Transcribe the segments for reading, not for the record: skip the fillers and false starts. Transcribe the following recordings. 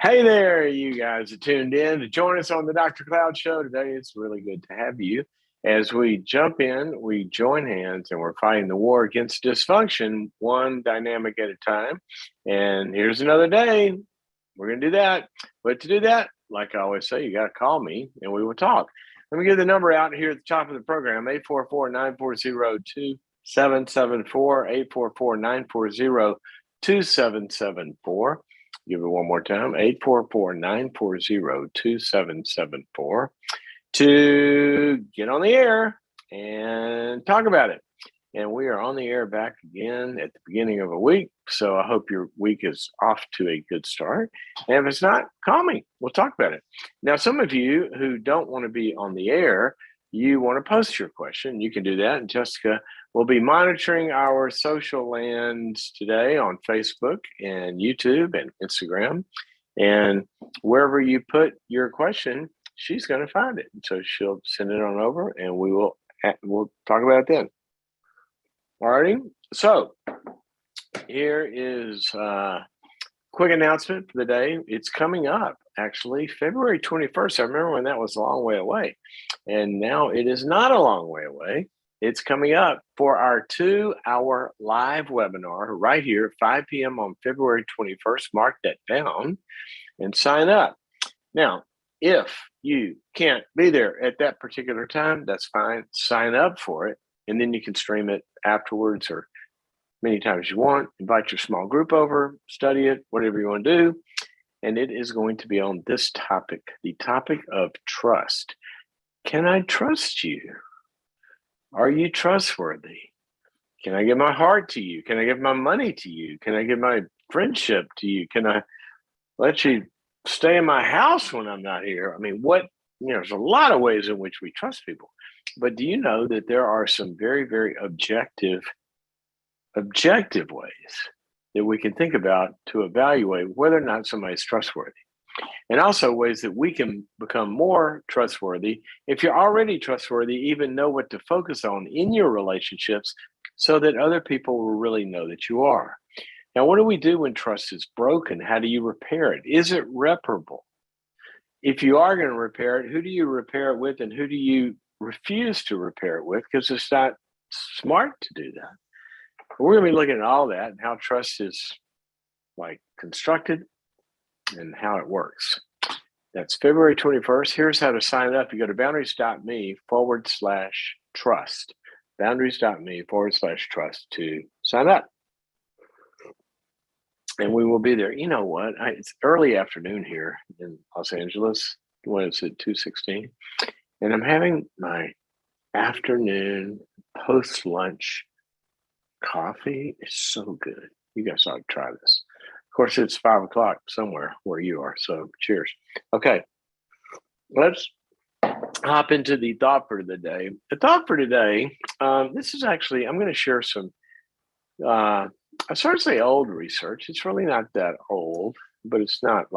Hey there, you guys are tuned in to join us on the Dr. Cloud Show today. It's really good to have you. As we jump in, we join hands and we're fighting the war against dysfunction, one dynamic at a time. And here's another day. We're going to do that. But to do that, like I always say, you got to call me and we will talk. Let me give the number out here at the top of the program 844 940 2774, 844 940 2774. Give it one more time, 844-940-2774 to get on the air and talk about it. And we are on the air back again at the beginning of a week. So I hope your week is off to a good start. And if it's not, call me. We'll talk about it. Now, some of you who don't want to be on the air, you want to post your question. You can do that. And Jessica will be monitoring our social lands today on Facebook and YouTube and Instagram. And wherever you put your question, she's going to find it. So she'll send it on over and we'll talk about it then. Alrighty. So here is a quick announcement for the day. It's coming up, actually, February 21st. I remember when that was a long way away. And now it is not a long way away. It's coming up for our 2-hour live webinar right here at 5 p.m. on February 21st. Mark that down and sign up. Now, if you can't be there at that particular time, that's fine. Sign up for it, and then you can stream it afterwards or many times you want. Invite your small group over, study it, whatever you want to do. And it is going to be on this topic, the topic of trust. Can I trust you? Are you trustworthy? Can I give my heart to you? Can I give my money to you? Can I give my friendship to you? Can I let you stay in my house when I'm not here? I mean, there's a lot of ways in which we trust people. But do you know that there are some very, very objective ways that we can think about to evaluate whether or not somebody's trustworthy? And also ways that we can become more trustworthy. If you're already trustworthy, even know what to focus on in your relationships so that other people will really know that you are. Now, what do we do when trust is broken? How do you repair it? Is it reparable? If you are going to repair it, who do you repair it with and who do you refuse to repair it with? Because it's not smart to do that. We're going to be looking at all that and how trust is constructed and how it works. That's February 21st. Here's how to sign up. You go to boundaries.me/trust. Boundaries.me/trust to sign up. And we will be there. You know what? It's early afternoon here in Los Angeles. When it's at 2:16. And I'm having my afternoon post-lunch coffee. It's so good. You guys ought to try this. Of course, it's 5 o'clock somewhere where you are. So cheers. Okay. Let's hop into the thought for the day. The thought for today, this is actually, I'm going to share some, I sort of say old research. It's really not that old, but it's not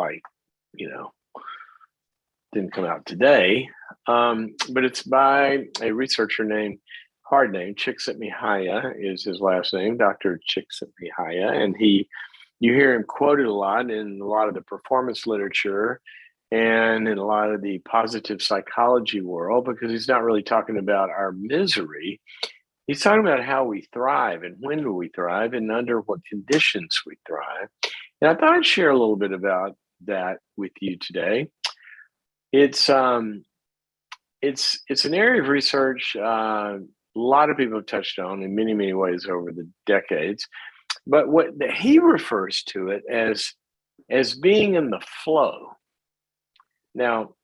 didn't come out today. But it's by a researcher named, hard name, Csikszentmihalyi is his last name, Dr. Csikszentmihalyi. And you hear him quoted a lot in a lot of the performance literature and in a lot of the positive psychology world, because he's not really talking about our misery. He's talking about how we thrive and when do we thrive and under what conditions we thrive. And I thought I'd share a little bit about that with you today. It's an area of research a lot of people have touched on in many, many ways over the decades. But he refers to it as being in the flow. Now,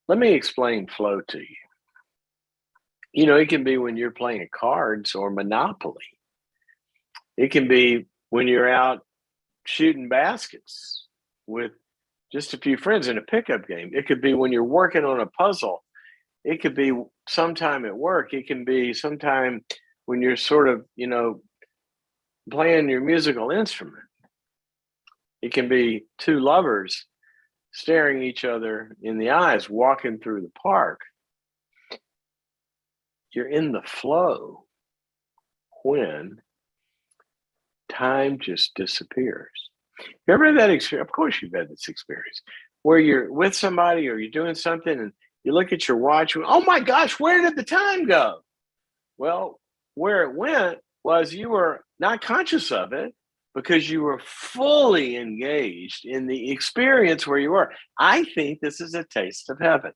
let me explain flow to you. It can be when you're playing cards or Monopoly. It can be when you're out shooting baskets with just a few friends in a pickup game. It could be when you're working on a puzzle. It could be sometime at work. It can be sometime when you're sort of, playing your musical instrument. It can be two lovers staring each other in the eyes, walking through the park. You're in the flow when time just disappears. You ever had that experience? Of course, you've had this experience where you're with somebody or you're doing something and you look at your watch. And, oh my gosh, where did the time go? Well, where it went was you were not conscious of it because you were fully engaged in the experience where you were. I think this is a taste of heaven.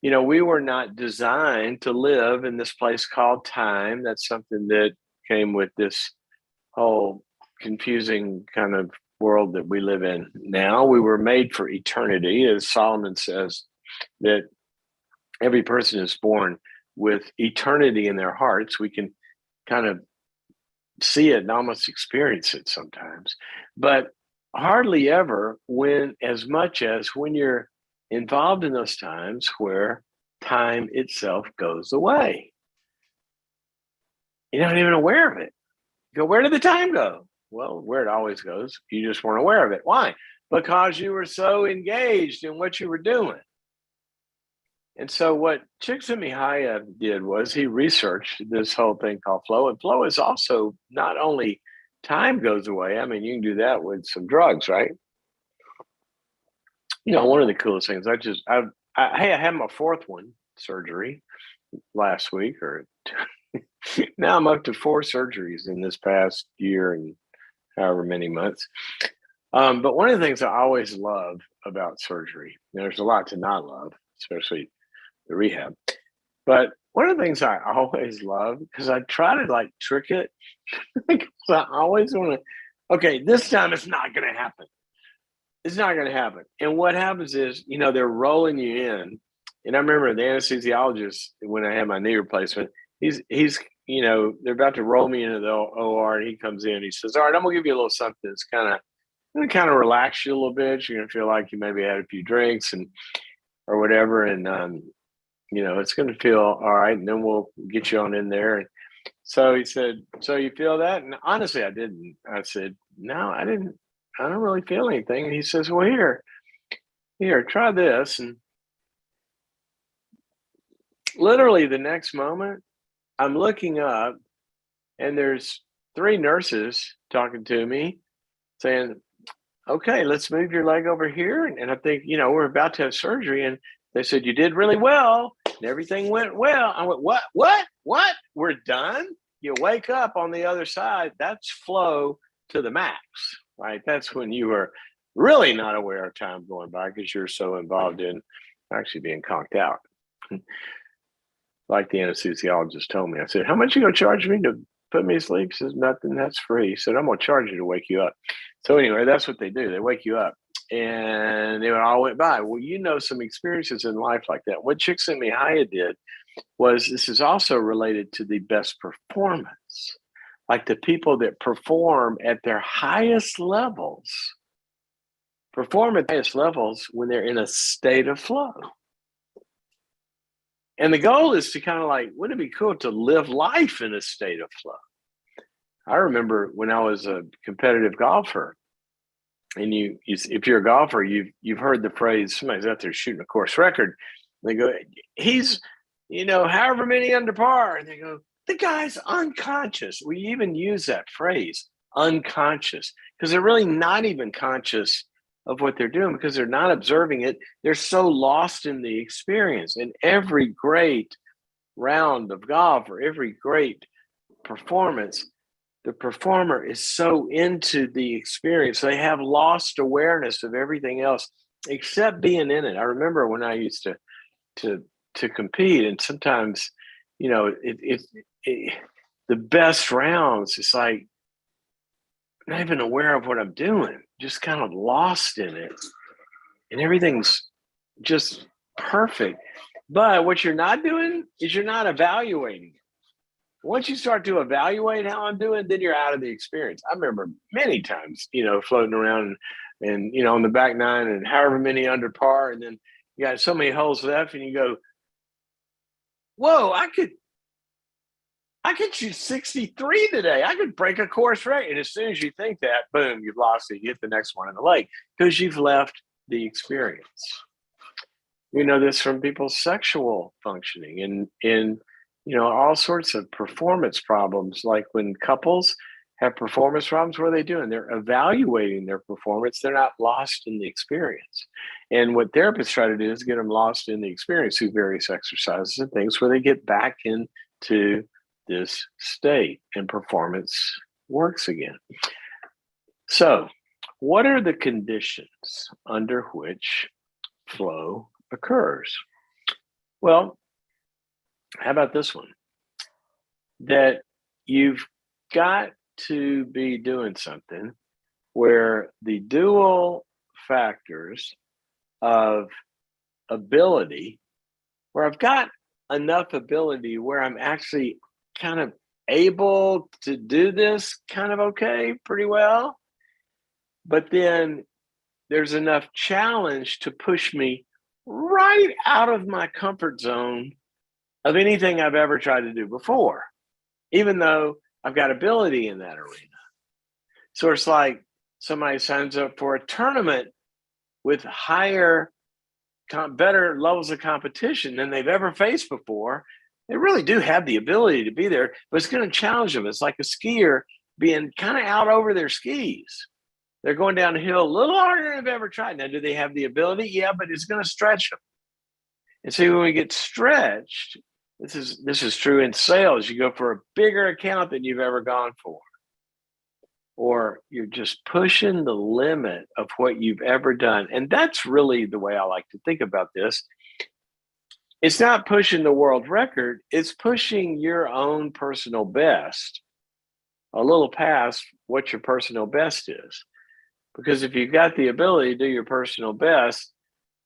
We were not designed to live in this place called time. That's something that came with this whole confusing kind of world that we live in now. We were made for eternity, as Solomon says, that every person is born with eternity in their hearts. We can kind of see it and almost experience it sometimes, but hardly ever as much as when you're involved in those times where time itself goes away. You're not even aware of it. You go, where did the time go? Well, where it always goes. You just weren't aware of it. Why? Because you were so engaged in what you were doing. And so what Csikszentmihalyi did was he researched this whole thing called flow. And flow is also not only time goes away. I mean, you can do that with some drugs, right? One of the coolest things, I had my fourth one surgery last week, or now I'm up to 4 surgeries in this past year and however many months. But one of the things I always love about surgery, there's a lot to not love, especially the rehab. But one of the things I always love, because I try to trick it, because I always want to, okay, this time it's not going to happen. It's not going to happen. And what happens is, they're rolling you in. And I remember the anesthesiologist, when I had my knee replacement, he's they're about to roll me into the OR, and he comes in, he says, all right, I'm going to give you a little something that's going to relax you a little bit. You're going to feel like you maybe had a few drinks or whatever. And, it's going to feel all right. And then we'll get you on in there. And so he said, so you feel that? And honestly, I didn't. I said, no, I didn't. I don't really feel anything. And he says, well, here, try this. And literally the next moment, I'm looking up and there's 3 nurses talking to me saying, okay, let's move your leg over here. And I think, we're about to have surgery. And they said, you did really well. And everything went well. I went, what? We're done? You wake up on the other side. That's flow to the max, right? That's when you are really not aware of time going by because you're so involved in actually being conked out. Like the anesthesiologist told me, I said, how much you going to charge me to put me to sleep? He says, nothing, that's free. He said, I'm going to charge you to wake you up. So anyway, that's what they do. They wake you up. And it all went by. Well, some experiences in life like that. What Csikszentmihalyi did was, this is also related to the best performance. Like the people that perform at their highest levels, when they're in a state of flow. And the goal is to kind of wouldn't it be cool to live life in a state of flow? I remember when I was a competitive golfer, and if you're a golfer, you've heard the phrase, somebody's out there shooting a course record. They go, he's, however many under par. And they go, the guy's unconscious. We even use that phrase, unconscious, because they're really not even conscious of what they're doing because they're not observing it. They're so lost in the experience. And every great round of golf or every great performance, the performer is so into the experience. They have lost awareness of everything else except being in it. I remember when I used to compete, and sometimes, the best rounds, it's like not even aware of what I'm doing, just kind of lost in it. And everything's just perfect. But what you're not doing is you're not evaluating. Once you start to evaluate how I'm doing, then you're out of the experience. I remember many times, floating around and on the back 9 and however many under par. And then you got so many holes left and you go, whoa, I could shoot 63 today. I could break a course record. And as soon as you think that, boom, you've lost it. You hit the next one in the lake because you've left the experience. We know this from people's sexual functioning and in all sorts of performance problems, like when couples have performance problems, what are they doing? They're evaluating their performance. They're not lost in the experience. And what therapists try to do is get them lost in the experience through various exercises and things where they get back into this state and performance works again. So, what are the conditions under which flow occurs? Well, how about this one? That you've got to be doing something where the dual factors of ability, where I've got enough ability where I'm actually kind of able to do this kind of okay, pretty well. But then there's enough challenge to push me right out of my comfort zone of anything I've ever tried to do before, even though I've got ability in that arena. So it's like somebody signs up for a tournament with higher, better levels of competition than they've ever faced before. They really do have the ability to be there, but it's going to challenge them. It's like a skier being kind of out over their skis. They're going down a hill a little harder than they've ever tried. Now, do they have the ability? Yeah, but it's going to stretch them. And see, when we get stretched, this is true in sales. You go for a bigger account than you've ever gone for, or you're just pushing the limit of what you've ever done. And that's really the way I like to think about this. It's not pushing the world record, it's pushing your own personal best a little past what your personal best is. Because if you've got the ability to do your personal best,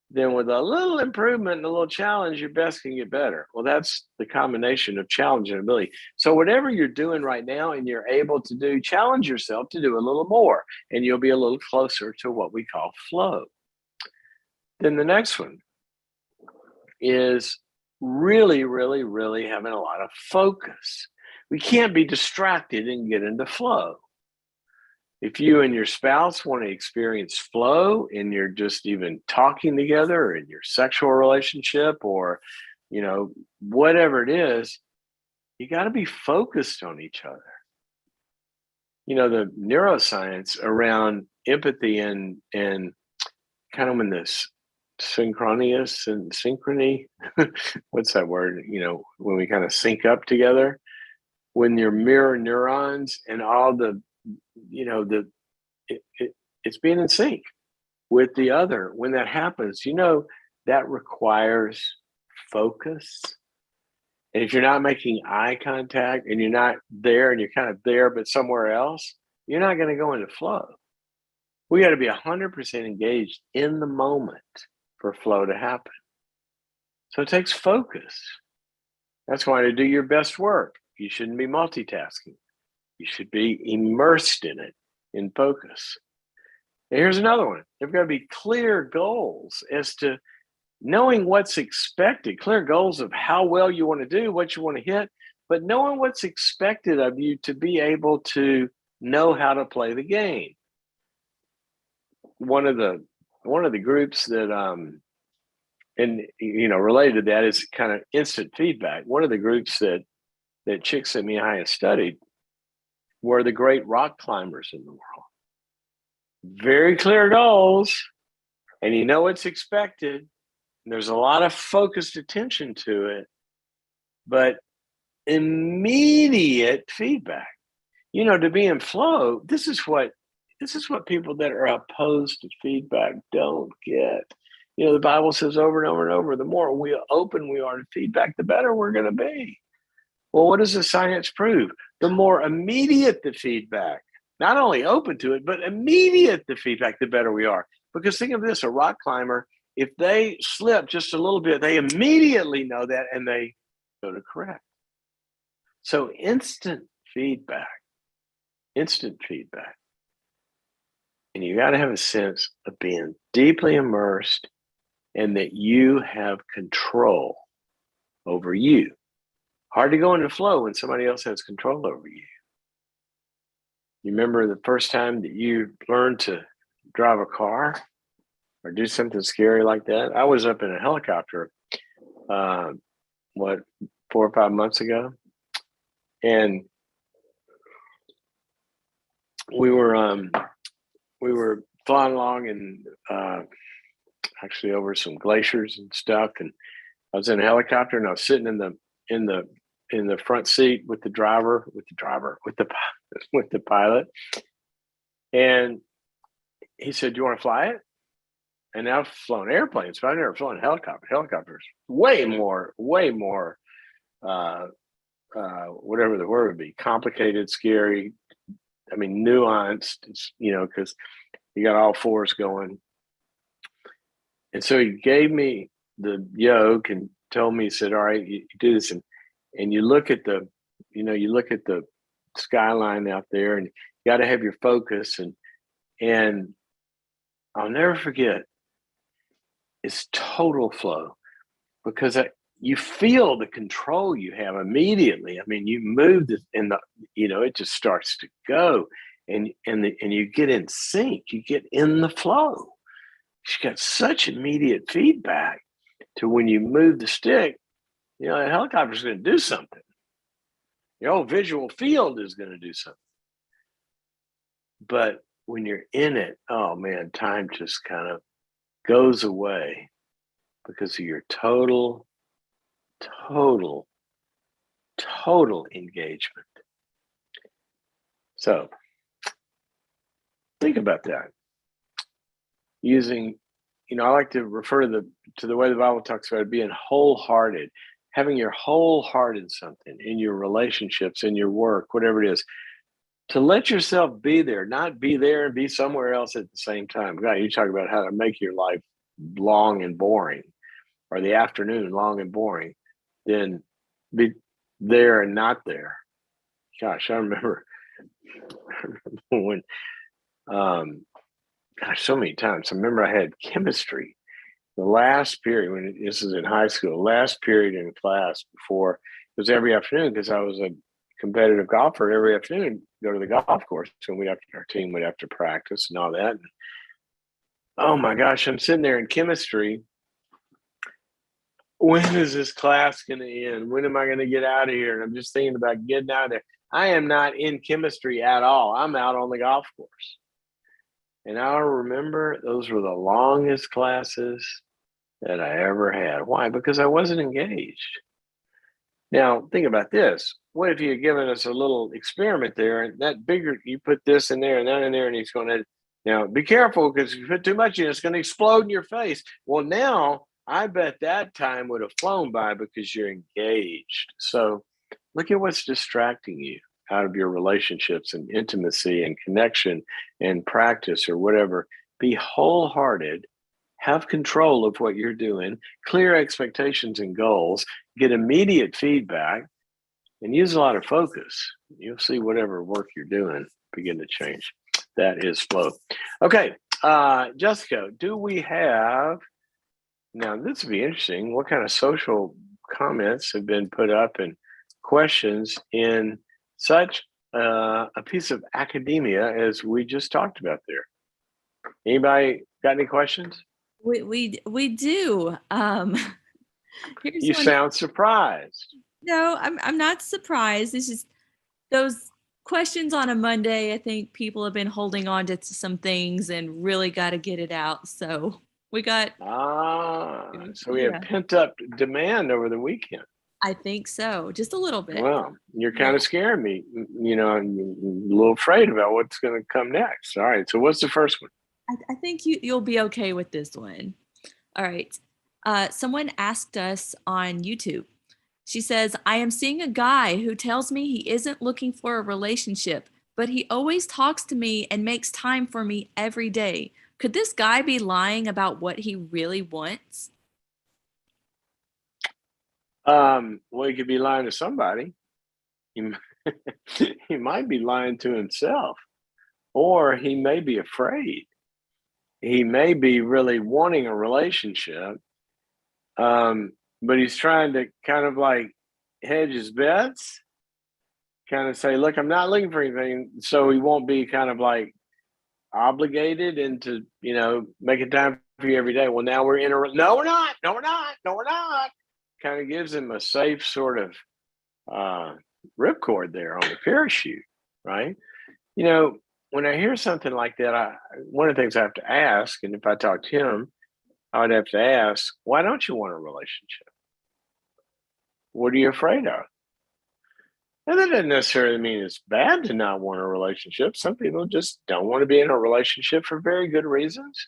then with a little improvement and a little challenge, your best can get better. Well, that's the combination of challenge and ability. So whatever you're doing right now and you're able to do, challenge yourself to do a little more, and you'll be a little closer to what we call flow. Then the next one is really, really, really having a lot of focus. We can't be distracted and get into flow. If you and your spouse want to experience flow and you're just even talking together or in your sexual relationship or, whatever it is, you got to be focused on each other. The neuroscience around empathy and kind of when this synchronous and synchrony, what's that word? When we kind of sync up together, when your mirror neurons and all the it's being in sync with the other. When that happens, that requires focus. And if you're not making eye contact and you're not there and you're kind of there but somewhere else, you're not going to go into flow. We got to be 100% engaged in the moment for flow to happen. So it takes focus. That's why to do your best work, you shouldn't be multitasking. You should be immersed in it, in focus. And here's another one. There've got to be clear goals as to knowing what's expected, clear goals of how well you want to do, what you want to hit, but knowing what's expected of you to be able to know how to play the game. One of the groups that related to that is kind of instant feedback. One of the groups that Chick sent me and studied were the great rock climbers in the world. Very clear goals, and you know what's expected. There's a lot of focused attention to it, but immediate feedback. To be in flow, this is what people that are opposed to feedback don't get. The Bible says over and over and over, the more open we are to feedback, the better we're going to be. Well, what does the science prove? The more immediate the feedback, not only open to it, but immediate the feedback, the better we are. Because think of this, a rock climber, if they slip just a little bit, they immediately know that and they go to correct. So instant feedback. And you got to have a sense of being deeply immersed and that you have control over you. Hard to go into flow when somebody else has control over you. You remember the first time that you learned to drive a car or do something scary like that? I was up in a helicopter, 4 or 5 months ago. And we were flying along and actually over some glaciers and stuff, and I was in a helicopter and I was sitting in the in the front seat with the driver with the pilot, and he said, "Do you want to fly it?" And I've flown airplanes, but I've never flown a helicopter. Helicopters way more, uh, whatever the word would be, complicated, scary. I mean, nuanced. Because you got all fours going. And so he gave me the yoke and told me, he said, "All right, you do this, and you look at the skyline out there, and you got to have your focus." And I'll never forget, it's total flow because you feel the control you have immediately. I mean, you move this and it just starts to go, and you get in sync. You get in the flow. You got such immediate feedback to when you move the stick. The helicopter's going to do something. Your whole visual field is going to do something. But when you're in it, oh man, time just kind of goes away because of your total engagement. So think about that. Using, I like to refer to the way the Bible talks about it, being wholehearted, having your whole heart in something, in your relationships, in your work, whatever it is, to let yourself be there, not be there and be somewhere else at the same time. God, you talk about how to make your life long and boring, or the afternoon long and boring, then be there and not there. Gosh, I remember when, so many times. I remember I had chemistry, the last period, this is in high school, last period in class before, it was every afternoon because I was a competitive golfer. Every afternoon, go to the golf course, and our team would have to practice and all that. And, oh my gosh, I'm sitting there in chemistry. When is this class going to end? When am I going to get out of here? And I'm just thinking about getting out of there. I am not in chemistry at all. I'm out on the golf course. And I remember those were the longest classes that I ever had. Why? Because I wasn't engaged. Now, think about this. What if you had given us a little experiment there, and that bigger, you put this in there and that in there, and he's going to, now be careful, because if you put too much in, it's going to explode in your face. Well, now I bet that time would have flown by because you're engaged. So look at what's distracting you out of your relationships and intimacy and connection and practice or whatever. Be wholehearted, have control of what you're doing, clear expectations and goals, get immediate feedback, and use a lot of focus. You'll see whatever work you're doing begin to change. That is flow. Okay, Jessica, do we have, now this would be interesting, what kind of social comments have been put up and questions in such a piece of academia as we just talked about there? Anybody got any questions? We do. You sound surprised. No, I'm not surprised. It's just those questions on a Monday. I think people have been holding on to some things and really got to get it out. So we got. So we have pent up demand over the weekend. I think so, just a little bit. Well, you're kind of scaring me. I'm a little afraid about what's going to come next. All right. So what's the first one? I think you'll be okay with this one. All right. Someone asked us on YouTube. She says, "I am seeing a guy who tells me he isn't looking for a relationship, but he always talks to me and makes time for me every day. Could this guy be lying about what he really wants?" Well, he could be lying to somebody. He might be lying to himself, or he may be afraid. He may be really wanting a relationship, but he's trying to kind of like hedge his bets, kind of say, "Look, I'm not looking for anything," so he won't be kind of like obligated into making time for you every day. Well, now we're in a no, we're not, no, we're not, no, we're not. Kind of gives him a safe sort of ripcord there on the parachute, right? when I hear something like that, one of the things I have to ask, and if I talk to him, I would have to ask, why don't you want a relationship? What are you afraid of? And that doesn't necessarily mean it's bad to not want a relationship. Some people just don't want to be in a relationship for very good reasons.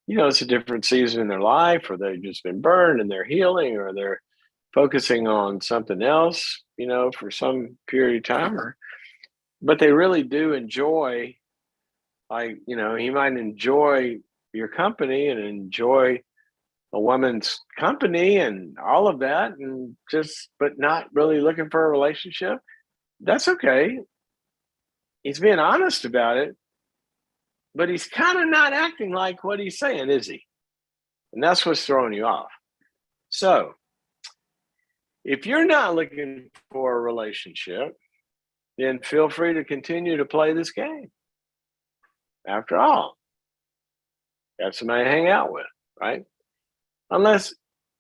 It's a different season in their life, or they've just been burned and they're healing, or they're focusing on something else, for some period of time, but they really do enjoy, like, he might enjoy your company and enjoy a woman's company and all of that, and but not really looking for a relationship. That's okay. He's being honest about it, but he's kind of not acting like what he's saying, is he? And that's what's throwing you off. So if you're not looking for a relationship, then feel free to continue to play this game. After all, that's somebody to hang out with, right? Unless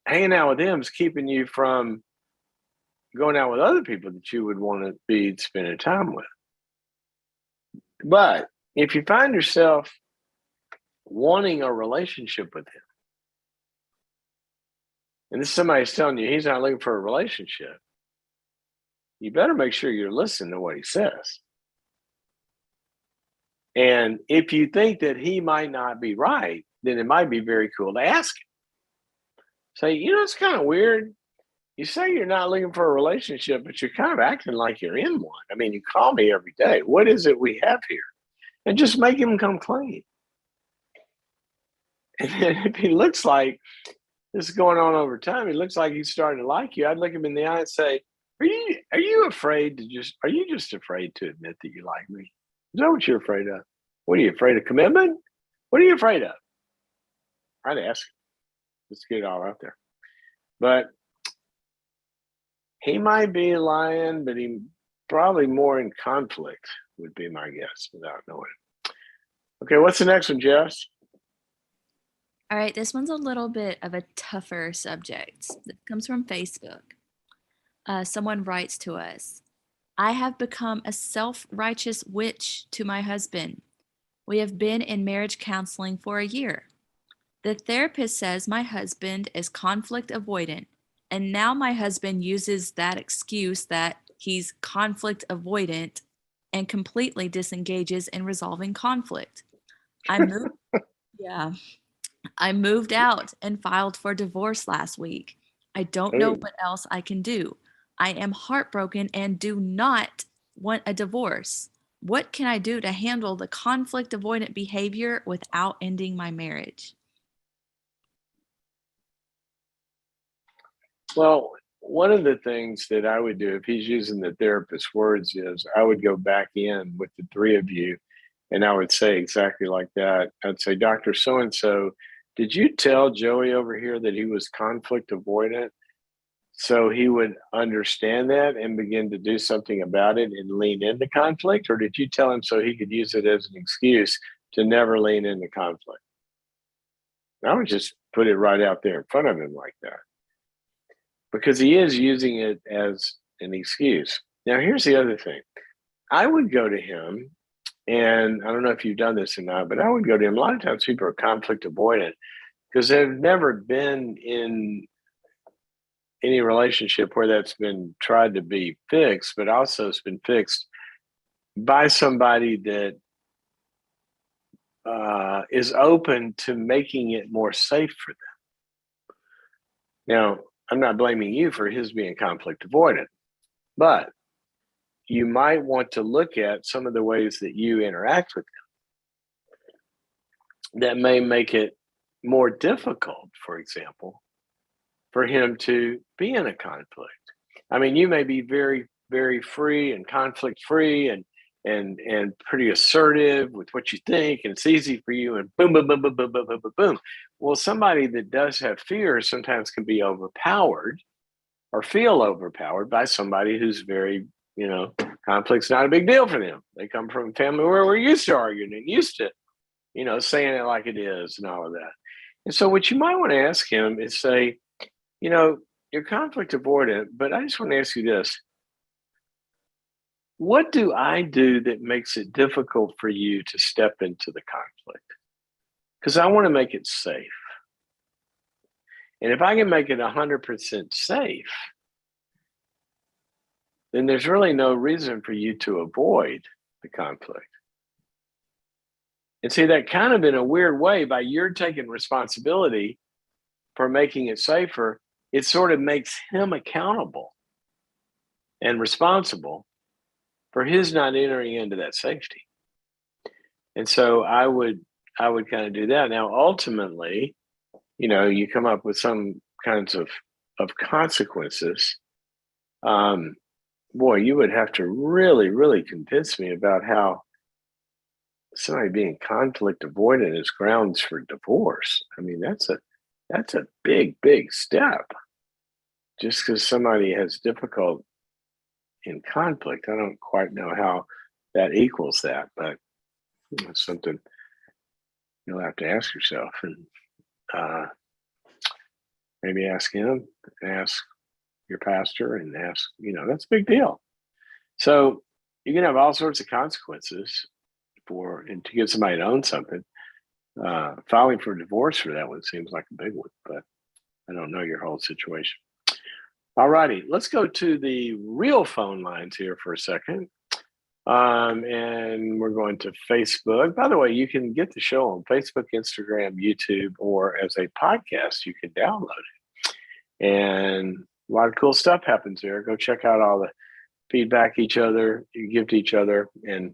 hanging out with him is keeping you from going out with other people that you would want to be spending time with. But if you find yourself wanting a relationship with him, and this somebody's telling you he's not looking for a relationship, you better make sure you're listening to what he says. And if you think that he might not be right, then it might be very cool to ask him. Say, it's kind of weird. You say you're not looking for a relationship, but you're kind of acting like you're in one. I mean, you call me every day. What is it we have here? And just make him come clean. And then if he looks like this is going on over time, he looks like he's starting to like you, I'd look him in the eye and say, are you afraid to are you just afraid to admit that you like me? Is that what you're afraid of? What are you afraid of? Commitment? What are you afraid of? I'd ask him. Let's get it all out there. But he might be lying, but he probably more in conflict would be my guess without knowing it. Okay, what's the next one, Jess? All right, this one's a little bit of a tougher subject. It comes from Facebook. Someone writes to us, I have become a self-righteous witch to my husband. We have been in marriage counseling for a year. The therapist says my husband is conflict avoidant, and now my husband uses that excuse that he's conflict avoidant and completely disengages in resolving conflict. I moved out and filed for divorce last week. I don't know what else I can do. I am heartbroken and do not want a divorce. What can I do to handle the conflict avoidant behavior without ending my marriage? Well, one of the things that I would do if he's using the therapist's words is I would go back in with the three of you and I would say exactly like that. I'd say, Dr. So-and-so, did you tell Joey over here that he was conflict avoidant so he would understand that and begin to do something about it and lean into conflict? Or did you tell him so he could use it as an excuse to never lean into conflict? I would just put it right out there in front of him like that, because he is using it as an excuse. Now, here's the other thing. I would go to him, and I don't know if you've done this or not, but I would go to him. A lot of times people are conflict avoidant because they've never been in any relationship where that's been tried to be fixed, but also it's been fixed by somebody that is open to making it more safe for them. Now, I'm not blaming you for his being conflict avoidant, but you might want to look at some of the ways that you interact with him that may make it more difficult, for example, for him to be in a conflict. I mean, you may be very, very free and conflict free and pretty assertive with what you think, and it's easy for you, and boom, boom, boom, boom, boom, boom, boom, boom, boom. Well, somebody that does have fear sometimes can be overpowered or feel overpowered by somebody who's very, conflict's not a big deal for them. They come from a family where we're used to arguing and used to, saying it like it is and all of that. And so what you might want to ask him is say, you're conflict avoidant, but I just want to ask you this. what do I do that makes it difficult for you to step into the conflict? Because I want to make it safe. And if I can make it 100% safe, then there's really no reason for you to avoid the conflict. And see, that kind of in a weird way, by your taking responsibility for making it safer, it sort of makes him accountable and responsible for his not entering into that safety. And so I would kind of do that. Now, ultimately, you come up with some kinds of consequences. Boy, you would have to really, really convince me about how somebody being conflict avoidant is grounds for divorce. I mean, that's a big, big step. Just because somebody has difficult in conflict, I don't quite know how that equals that, but it's something you'll have to ask yourself, and maybe ask him, ask your pastor, and ask. That's a big deal. So you can have all sorts of consequences and to get somebody to own something. Filing for divorce for that one seems like a big one, but I don't know your whole situation. All righty, let's go to the real phone lines here for a second. And we're going to Facebook. By the way, you can get the show on Facebook, Instagram, YouTube, or as a podcast, you can download it. And a lot of cool stuff happens there. Go check out all the feedback you give to each other, and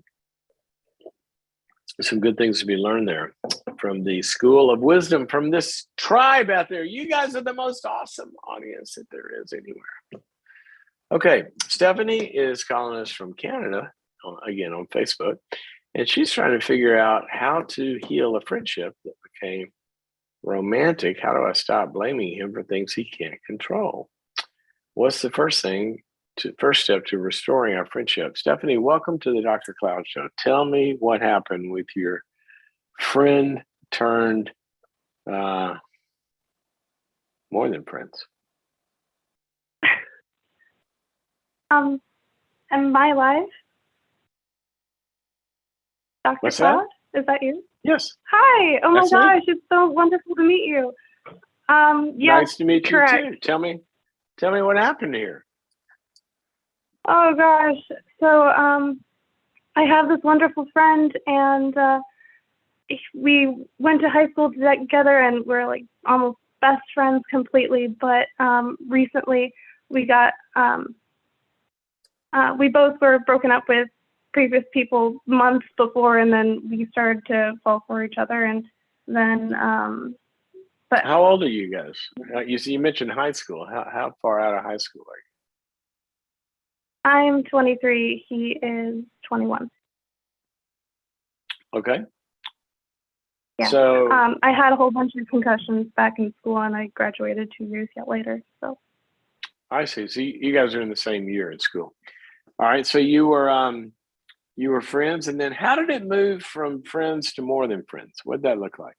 some good things to be learned there from the School of Wisdom, from this tribe out there. You guys are the most awesome audience that there is anywhere. Okay, Stephanie is calling us from Canada, again on Facebook, and she's trying to figure out how to heal a friendship that became romantic. How do I stop blaming him for things he can't control? What's the first step to restoring our friendship? Stephanie, welcome to the Dr. Cloud Show. Tell me what happened with your friend turned more than friends. Am I live? Dr. What's Cloud? That? Is that you? Yes. Hi. Oh That's my gosh, me. it's so wonderful to meet you. Yes, nice to meet correct. you too. Tell me what happened here. Oh gosh. So I have this wonderful friend, and we went to high school together, and we're like almost best friends completely. But recently we got we both were broken up with previous people months before, and then we started to fall for each other, and then but how old are you guys? You mentioned high school. How far out of high school are you? I'm 23. He is 21. Okay. Yeah. So I had a whole bunch of concussions back in school, and I graduated 2 years later. So I see. So you guys are in the same year at school. All right. So you were friends, and then how did it move from friends to more than friends? What did that look like?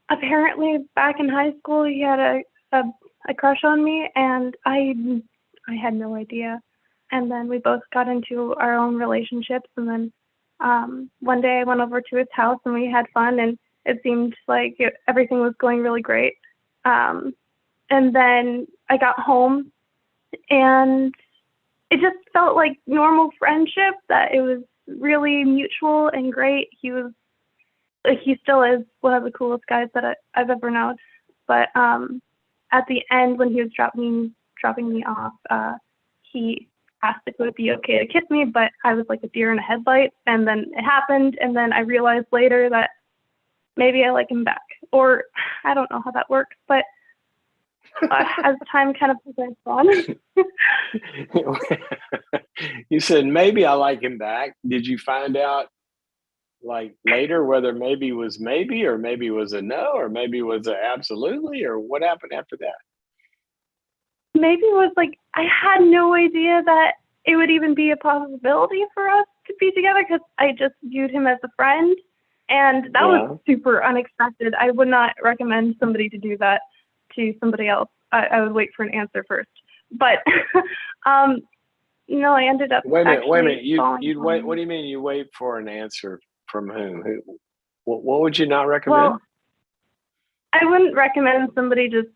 Apparently back in high school, he had a crush on me, and I had no idea. And then we both got into our own relationships, and then one day I went over to his house, and we had fun, and it seemed like everything was going really great. And then I got home, and it just felt like normal friendship, that it was really mutual and great. He still is one of the coolest guys that I've ever known. But at the end, when he was dropping me off, he asked if it would be okay to kiss me, but I was like a deer in a headlight, and then it happened, and then I realized later that maybe I like him back, or I don't know how that works, but as time kind of progressed on. You said maybe I like him back. Did you find out like later whether maybe was maybe, or maybe was a no, or maybe was a absolutely, or what happened after that? Maybe it was like, I had no idea that it would even be a possibility for us to be together, because I just viewed him as a friend, and that was super unexpected. I would not recommend somebody to do that to somebody else. I would wait for an answer first. But no, I ended up Wait a minute. Wait a minute. actually falling You'd for wait. What him. do you mean you wait for an answer from whom? Who? What would you not recommend? Well, I wouldn't recommend somebody just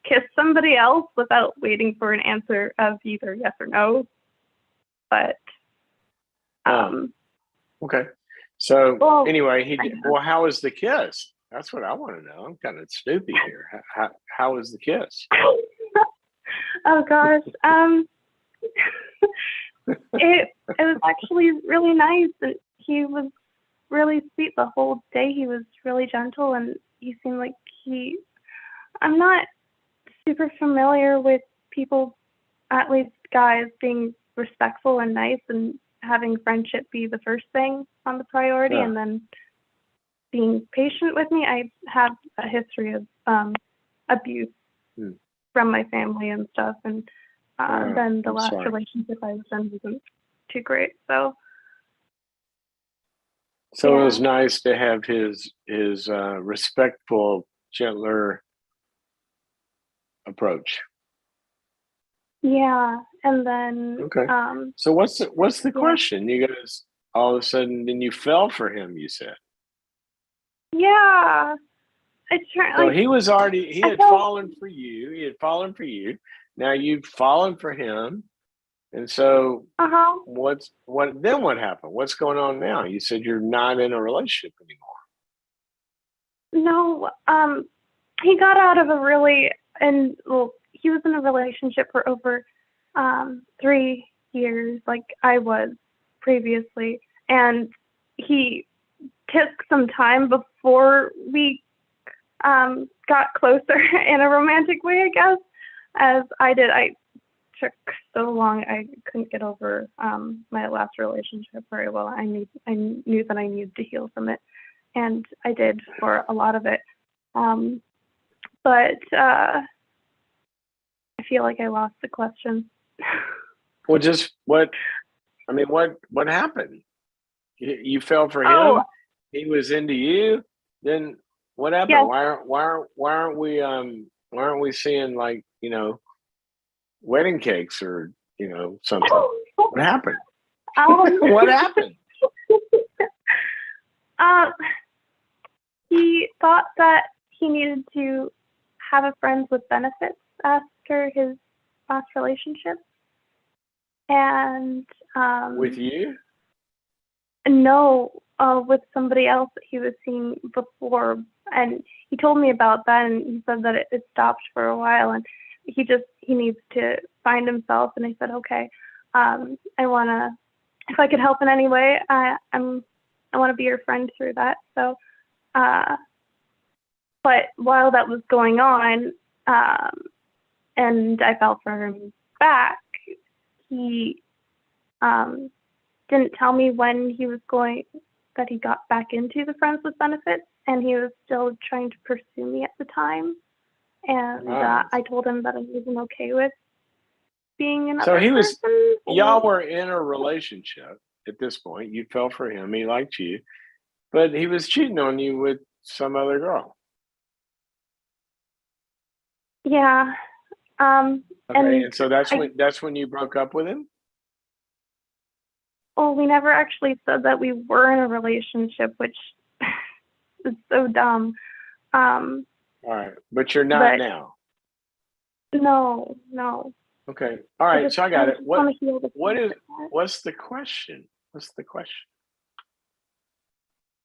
kiss somebody else without waiting for an answer of either yes or no. But Okay. So well, anyway, I guess. well, how was the kiss? That's what I want to know. I'm kind of snoopy here. How was the kiss? Oh gosh. It was actually really nice, and he was really sweet the whole day. He was really gentle, and he seemed like I'm not super familiar with people, at least guys, being respectful and nice and having friendship be the first thing on the priority, Yeah. and then being patient with me. I have a history of abuse from my family and stuff, and then the I'm last sorry. relationship I was in wasn't too great. So It was nice to have his respectful, gentler approach. yeah, and then Okay. So what's the question? You guys all of a sudden then you fell for him, you said. Yeah, it's So like he had felt, fallen for you. He had fallen for you. Now you've fallen for him. And so what happened? What's going on now? You said you're not in a relationship anymore. no, he got out of he was in a relationship for over 3 years, like I was previously, and he took some time before we got closer in a romantic way, I guess, as I did. I took so long. I couldn't get over my last relationship very well. I knew that I needed to heal from it, and I did for a lot of it. But I feel like I lost the question. Well, just what happened? You fell for Oh, him. He was into you. Then what happened? yes. Why aren't we seeing, like, wedding cakes or something? What happened? What happened? He thought that he needed to have a friends with benefits after his last relationship, and With you? no, with somebody else that he was seeing before. And he told me about that, and he said that it stopped for a while, and he needs to find himself. And I said, okay, if I could help in any way, I want to be your friend through that. So, but while that was going on, and I fell for him back, he didn't tell me when that he got back into the friends with benefits, and he was still trying to pursue me at the time. And I told him that I wasn't okay with being another person. Y'all were in a relationship at this point. You fell for him. He liked you, but he was cheating on you with some other girl. Yeah. Okay, and so that's when you broke up with him? Well, we never actually said that we were in a relationship, which is so dumb. All right, but you're not now. No. Okay. All right. So I got it. What's the question? What's the question?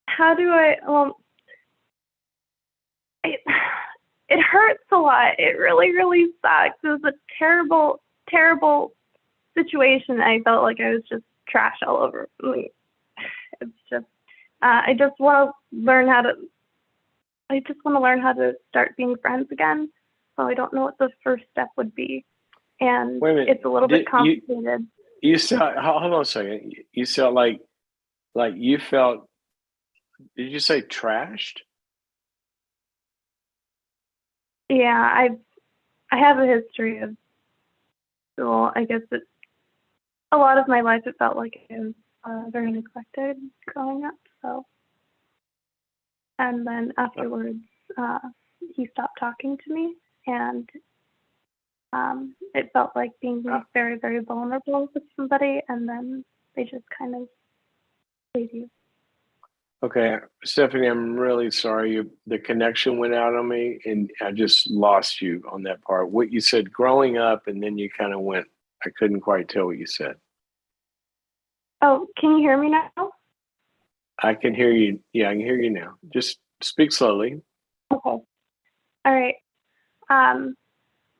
How do I? Well, it hurts a lot. It really, really sucks. It was a terrible, terrible situation. I felt like I was just trash all over. It's just, I just want to learn how to start being friends again. So I don't know what the first step would be. And it's a little bit complicated. Hold on a second. You felt like you felt, did you say trashed? Yeah, I have a history of, well, I guess it's a lot of my life. It felt like I was very neglected growing up. So, and then afterwards, he stopped talking to me, and it felt like being Uh, very, very vulnerable with somebody, and then they just kind of leave you. Okay, Stephanie, I'm really sorry. The connection went out on me, and I just lost you on that part. What you said growing up, and then you kind of went. I couldn't quite tell what you said. Oh, can you hear me now? I can hear you. Yeah, I can hear you now. Just speak slowly. Okay. All right.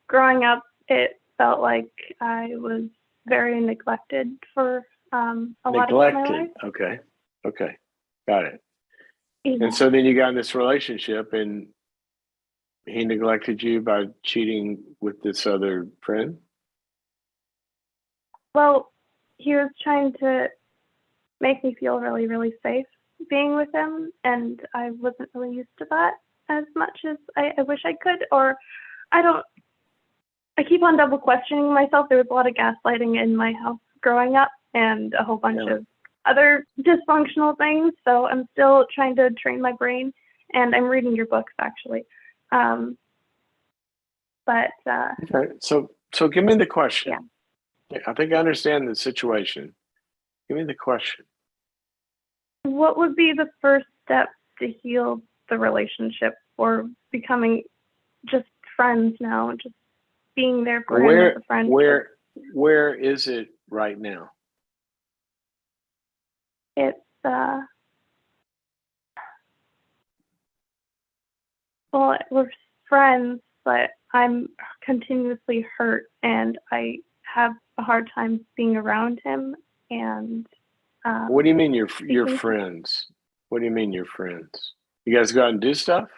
Growing up, it felt like I was very neglected for a lot of my life. Neglected. Okay. Okay. Got it. Yeah. And so then you got in this relationship, and he neglected you by cheating with this other friend. Well, he was trying to make me feel really, really safe being with him, and I wasn't really used to that as much as I wish I could, or I don't. I keep on double questioning myself. There was a lot of gaslighting in my house growing up, and a whole bunch Yeah. of other dysfunctional things. So I'm still trying to train my brain, and I'm reading your books actually. But Okay. So give me the question. Yeah. I think I understand the situation. Give me the question. what would be the first step to heal the relationship, or becoming just friends now, just being there for him as a friend? Where is it right now? It's well, we're friends, but I'm continuously hurt, and I have a hard time being around him. And What do you mean you're speaking- friends? What do you mean you're friends? You guys go out and do stuff?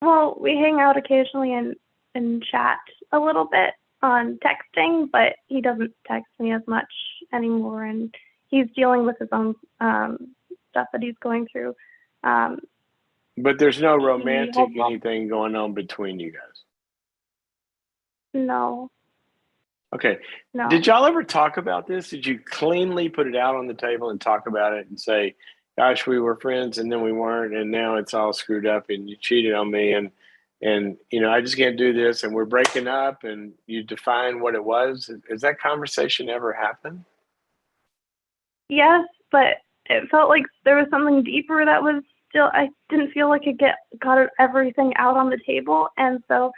Well, we hang out occasionally and chat a little bit on texting, but he doesn't text me as much anymore, and he's dealing with his own stuff that he's going through. But there's no romantic has- anything going on between you guys. No, Okay. no. Did y'all ever talk about this? Did you cleanly put it out on the table and talk about it and say, gosh, we were friends and then we weren't, and now it's all screwed up and you cheated on me, and you know, I just can't do this, and we're breaking up, and you define what it was? Has that conversation ever happened? Yes, but it felt like there was something deeper that was still. I didn't feel like I got everything out on the table, and so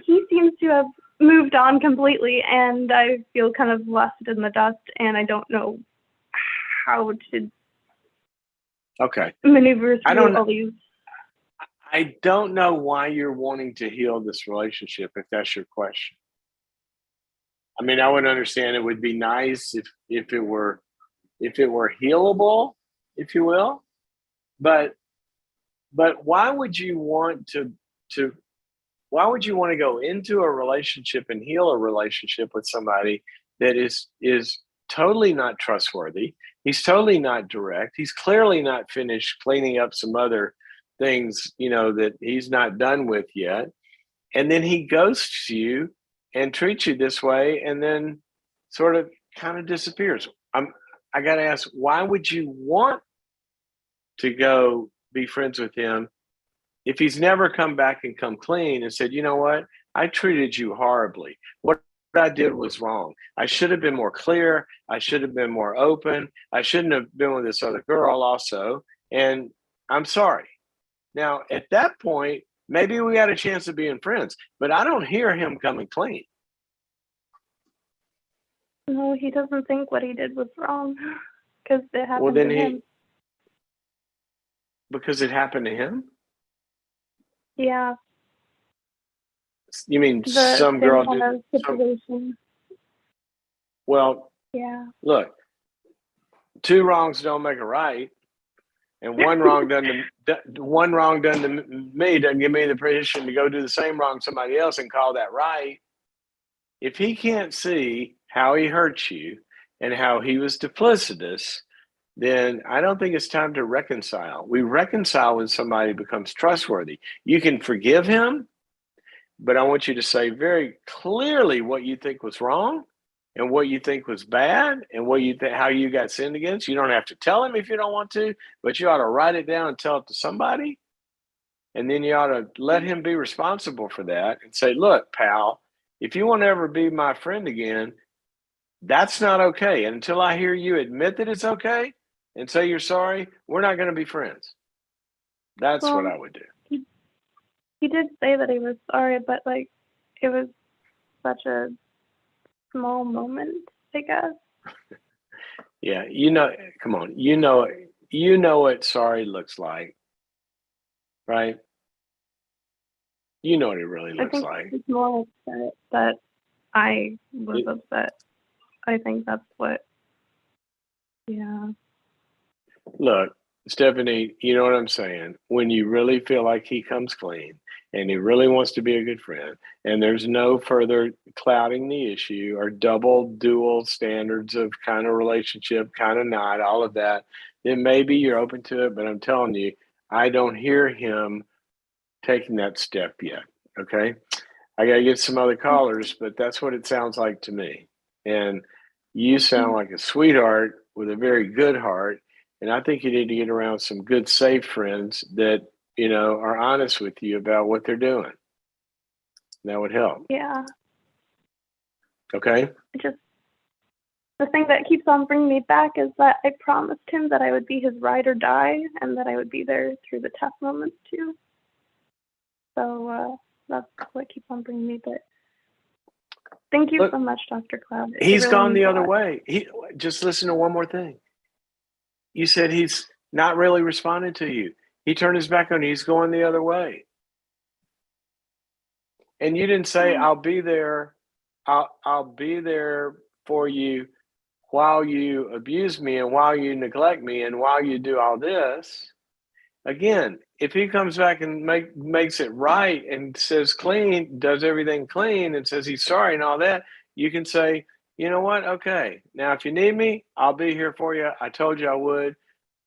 he seems to have moved on completely, and I feel kind of left in the dust, and I don't know how to Okay. maneuver I don't through all these. I don't know why you're wanting to heal this relationship, if that's your question. I mean, I would understand it would be nice if it were healable, if you will. But why would you want to why would you want to go into a relationship and heal a relationship with somebody that is totally not trustworthy? He's totally not direct. He's clearly not finished cleaning up some other things, you know, that he's not done with yet. And then he ghosts you and treats you this way, and then sort of kind of disappears. I got to ask, why would you want to go be friends with him if he's never come back and come clean and said, you know what, I treated you horribly. What I did was wrong. I should have been more clear. I should have been more open. I shouldn't have been with this other girl also. And I'm sorry. Now, at that point, maybe we got a chance of being friends, but I don't hear him coming clean. No, he doesn't think what he did was wrong because it happened Well, then to him. because it happened to him? Yeah, You mean the some same girl kind did? of situation. Well, Yeah. look, two wrongs don't make a right, and one wrong done to me doesn't give me the permission to go do the same wrong to somebody else and call that right. If he can't see how he hurt you and how he was duplicitous, then I don't think it's time to reconcile. We reconcile when somebody becomes trustworthy. You can forgive him, but I want you to say very clearly what you think was wrong and what you think was bad and what you how you got sinned against. You don't have to tell him if you don't want to, but you ought to write it down and tell it to somebody. And then you ought to let him be responsible for that and say, look, pal, if you want to ever be my friend again, that's not okay. And until I hear you admit that it's okay and say you're sorry, we're not going to be friends. That's what Well, I would do. he did say that he was sorry, but like it was such a small moment, I guess. Yeah, come on, what sorry looks like, right? You know what it really I looks think like. it's more upset that I was upset. I think that's what, yeah. Look, Stephanie, you know what I'm saying? When you really feel like he comes clean and he really wants to be a good friend, and there's no further clouding the issue or dual standards of kind of relationship, kind of not, all of that, then maybe you're open to it. But I'm telling you, I don't hear him taking that step yet. Okay. I got to get some other callers, but that's what it sounds like to me. And you sound like a sweetheart with a very good heart. And I think you need to get around some good, safe friends that, are honest with you about what they're doing. That would help. Yeah. Okay. Just the thing that keeps on bringing me back is that I promised him that I would be his ride or die and that I would be there through the tough moments too. So that's what keeps on bringing me. But thank you so much, Dr. Cloud. He's really gone the other way. Just listen to one more thing. You said he's not really responding to you. He turned his back on you. He's going the other way. And you didn't say, I'll be there. I'll be there for you while you abuse me and while you neglect me and while you do all this. Again, if he comes back and makes it right and says clean, does everything clean and says he's sorry and all that, you can say, you know what? Okay. Now, if you need me, I'll be here for you. I told you I would.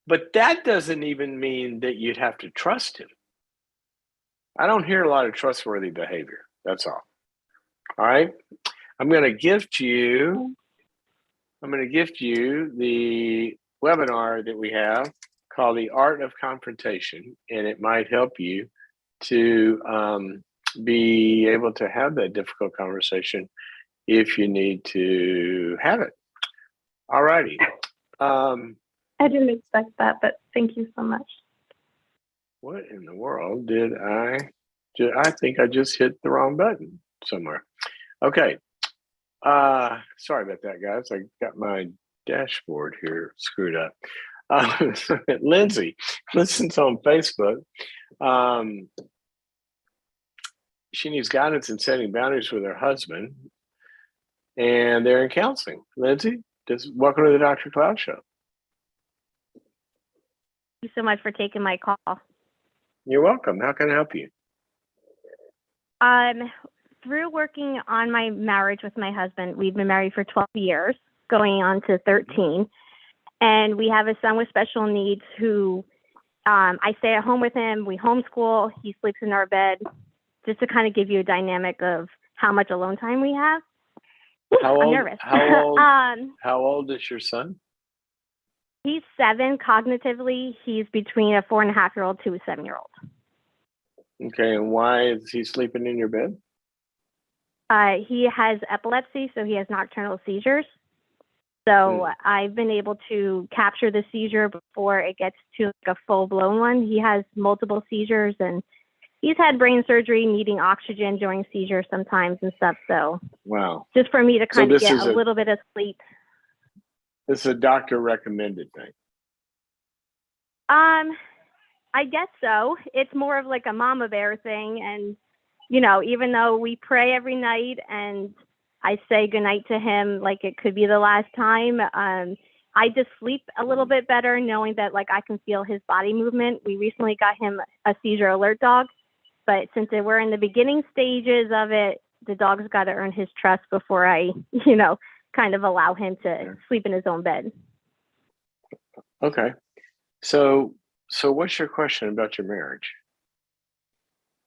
But that doesn't even mean that you'd have to trust him. I don't hear a lot of trustworthy behavior. That's all. All right. I'm going to gift you the webinar that we have called The Art of Confrontation, and it might help you to be able to have that difficult conversation if you need to have it. All righty. I didn't expect that, but thank you so much. What in the world did I think I just hit the wrong button somewhere. Okay. Sorry about that, guys. I got my dashboard here screwed up. Lindsay listens on Facebook. She needs guidance in setting boundaries with her husband, and they're in counseling. Lindsay, welcome to the Dr. Cloud Show. Thank you so much for taking my call. You're welcome. How can I help you? Through working on my marriage with my husband, we've been married for 12 years, going on to 13. And we have a son with special needs who I stay at home with him. We homeschool. He sleeps in our bed, just to kind of give you a dynamic of how much alone time we have. I'm nervous. How old is your son? He's 7 cognitively. He's between a 4.5-year-old to a 7-year-old. Okay, and why is he sleeping in your bed? He has epilepsy, so he has nocturnal seizures. So I've been able to capture the seizure before it gets to like a full-blown one. He has multiple seizures, and he's had brain surgery, needing oxygen during seizures sometimes and stuff. So wow, just for me to kind of get a little bit of sleep. This is a doctor recommended thing. I guess so. It's more of like a mama bear thing. And, even though we pray every night and I say goodnight to him, like it could be the last time, I just sleep a little bit better knowing that like I can feel his body movement. We recently got him a seizure alert dog, but since we're in the beginning stages of it, the dog's got to earn his trust before I, kind of allow him to sleep in his own bed. Okay. So what's your question about your marriage?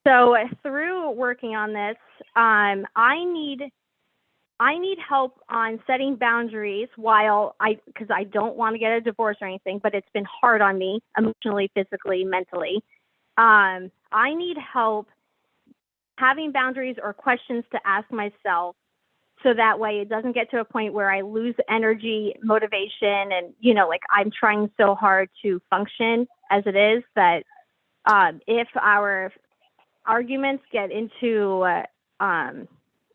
So through working on this, I need help on setting boundaries because I don't want to get a divorce or anything, but it's been hard on me emotionally, physically, mentally. I need help having boundaries or questions to ask myself, so that way it doesn't get to a point where I lose energy, motivation, and, like I'm trying so hard to function as it is that if our arguments get into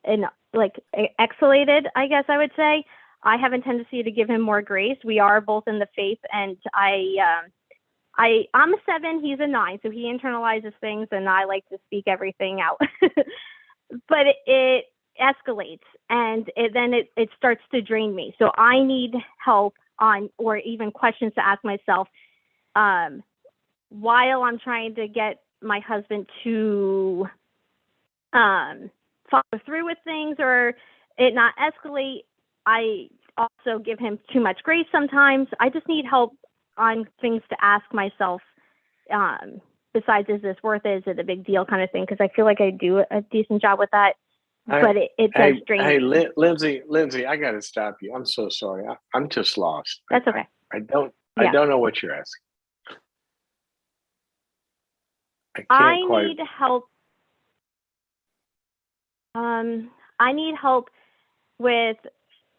escalated, I guess I would say, I have a tendency to give him more grace. We are both in the faith, and I'm a 7, he's a 9, so he internalizes things, and I like to speak everything out. But it escalates, and then it starts to drain me. So I need help or even questions to ask myself while I'm trying to get my husband to follow through with things or it not escalate. I also give him too much grace sometimes. I just need help on things to ask myself besides, is this worth it? Is it a big deal kind of thing? Because I feel like I do a decent job with that. But it does drain me. Hey, Lindsay, I got to stop you. I'm so sorry. I'm just lost. That's okay. I don't know what you're asking. I need help. I need help with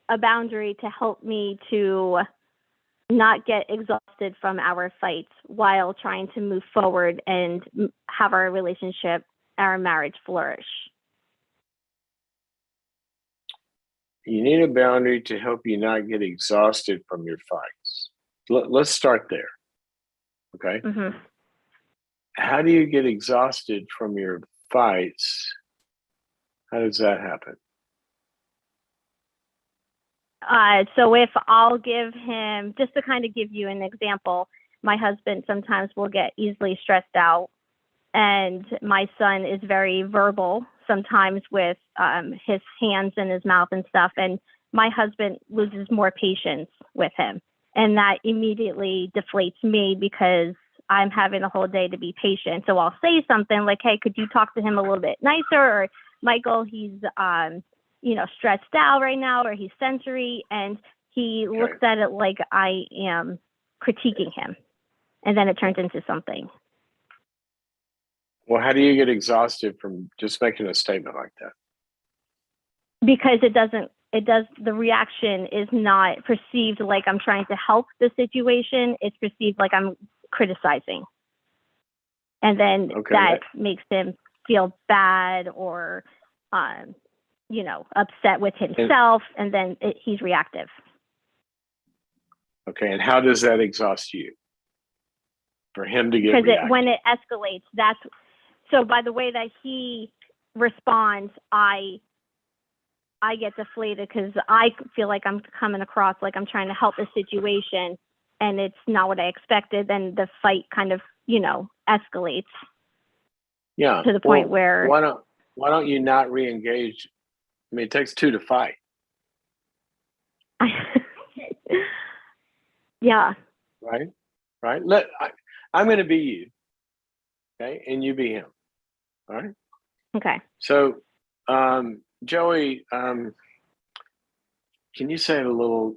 a boundary to help me to not get exhausted from our fights while trying to move forward and have our relationship, our marriage flourish. You need a boundary to help you not get exhausted from your fights. Let's start there. Okay. Mm-hmm. How do you get exhausted from your fights? How does that happen? So if I'll give him, just to kind of give you an example, my husband sometimes will get easily stressed out, and my son is very verbal sometimes with his hands in his mouth and stuff, and my husband loses more patience with him, and that immediately deflates me because I'm having the whole day to be patient. So I'll say something like, hey, could you talk to him a little bit nicer? Or Michael, he's stressed out right now, or he's sensory, and he looks at it like I am critiquing him, and then it turns into something. Well, how do you get exhausted from just making a statement like that? Because the reaction is not perceived like I'm trying to help the situation. It's perceived like I'm criticizing. And then that makes him feel bad or, upset with himself. And then he's reactive. Okay. And how does that exhaust you? For him to get reactive? When it escalates, so by the way that he responds, I get deflated because I feel like I'm coming across like I'm trying to help the situation, and it's not what I expected. Then the fight kind of, escalates. Yeah. To the point where why don't you not re-engage? I mean, it takes 2 to fight. Yeah. Right. I'm going to be you. Okay, and you be him. All right. Okay. So, Joey, can you say it a little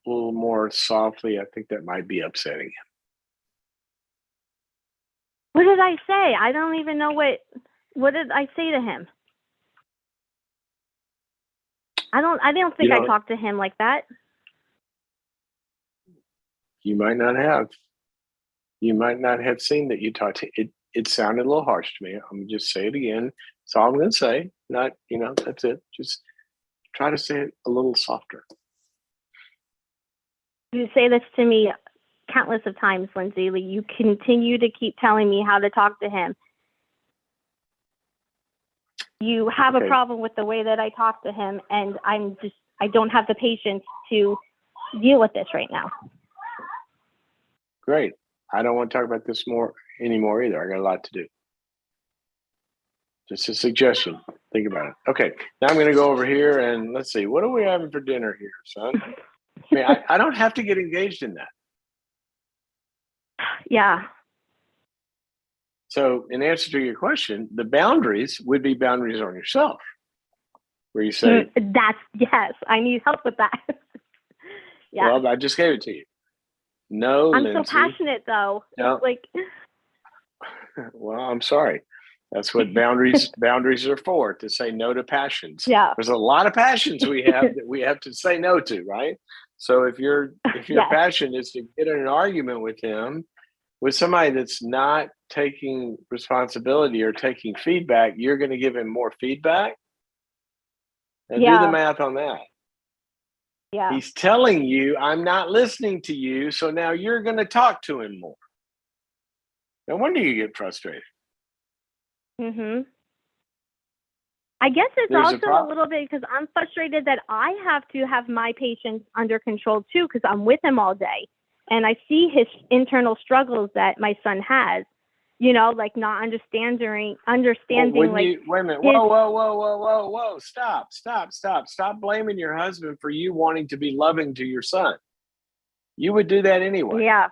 more softly? I think that might be upsetting him. What did I say? I don't even know what did I say to him? I don't think I talked to him like that. You might not have. You might not have seen that you talked to it sounded a little harsh to me. I'm gonna just say it again. That's all I'm gonna say. Not, that's it. Just try to say it a little softer. You say this to me countless of times, Lindsay. You continue to keep telling me how to talk to him. You have a problem with the way that I talk to him, and I don't have the patience to deal with this right now. Great. I don't want to talk about this anymore either. I got a lot to do. Just a suggestion. Think about it. Okay. Now I'm going to go over here and let's see. What are we having for dinner here, son? I mean, I don't have to get engaged in that. Yeah. So in answer to your question, the boundaries would be boundaries on yourself, where you say, yes, I need help with that. Yeah. Well, I just gave it to you. No, I'm Lindsay, so passionate though. No. Well, I'm sorry. That's what boundaries are for, to say no to passions. Yeah. There's a lot of passions we have that we have to say no to, right? So if your Yes. passion is to get in an argument with him, with somebody that's not taking responsibility or taking feedback, you're going to give him more feedback. Now do the Yeah. math on that. Yeah. He's telling you, I'm not listening to you, so now you're going to talk to him more. No wonder you get frustrated. Mhm. I guess it's There's a also a problem. little bit because I'm frustrated that I have to have my patients under control too, because I'm with him all day and I see his internal struggles that my son has, like not understanding Wouldn't like you, wait a minute, his, whoa, stop blaming your husband for you wanting to be loving to your son. You would do that anyway. yeah.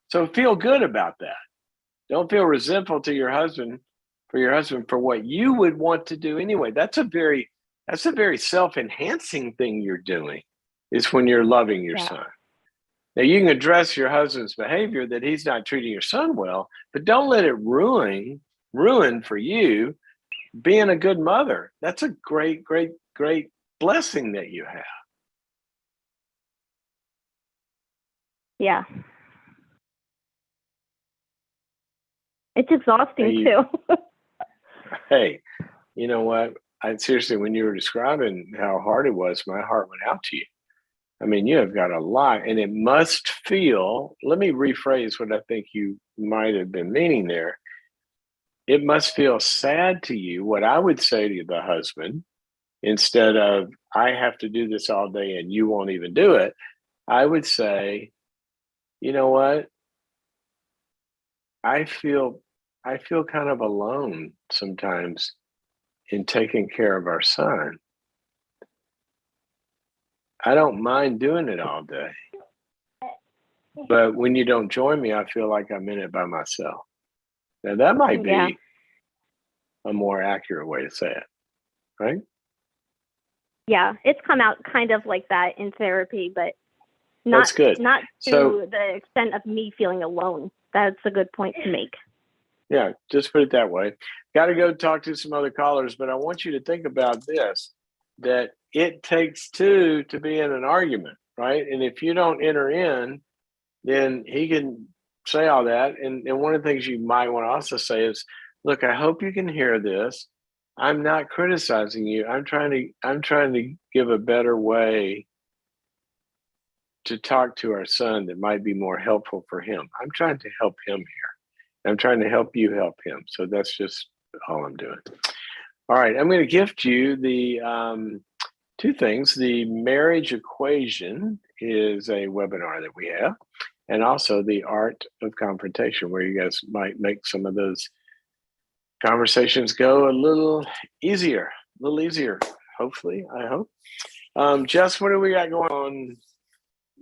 So feel good about that. Don't feel resentful to your husband for what you would want to do anyway. That's a very self-enhancing thing you're doing, is when you're loving your Yeah. son. Now you can address your husband's behavior that he's not treating your son well, but don't let it ruin for you being a good mother. That's a great blessing that you have. Yeah. It's exhausting too. Hey, you know what? I seriously, when you were describing how hard it was, my heart went out to you. I mean, you have got a lot, and it must feel, let me rephrase what I think you might have been meaning there. It must feel sad to you, what I would say to the husband, instead of, I have to do this all day and you won't even do it. I would say, you know what? I feel kind of alone sometimes in taking care of our son. I don't mind doing it all day. But when you don't join me, I feel like I'm in it by myself. Now that might Yeah. be a more accurate way to say it, right? Yeah. It's come out kind of like that in therapy, but That's good. not to So the extent of me feeling alone. That's a good point to make. yeah, just put it that way. Got to go talk to some other callers, but I want you to think about this, that it takes two to be in an argument, right? And if you don't enter in, then he can say all that. And one of the things you might want to also say is, look, I hope you can hear this. I'm not criticizing you. I'm trying to give a better way to talk to our son that might be more helpful for him. I'm trying to help him here. I'm trying to help you help him. So that's just all I'm doing. All right, I'm going to gift you the two things. The marriage equation is a webinar that we have, and also the art of confrontation, where you guys might make some of those conversations go a little easier, hopefully, I hope. Jess, what do we got going on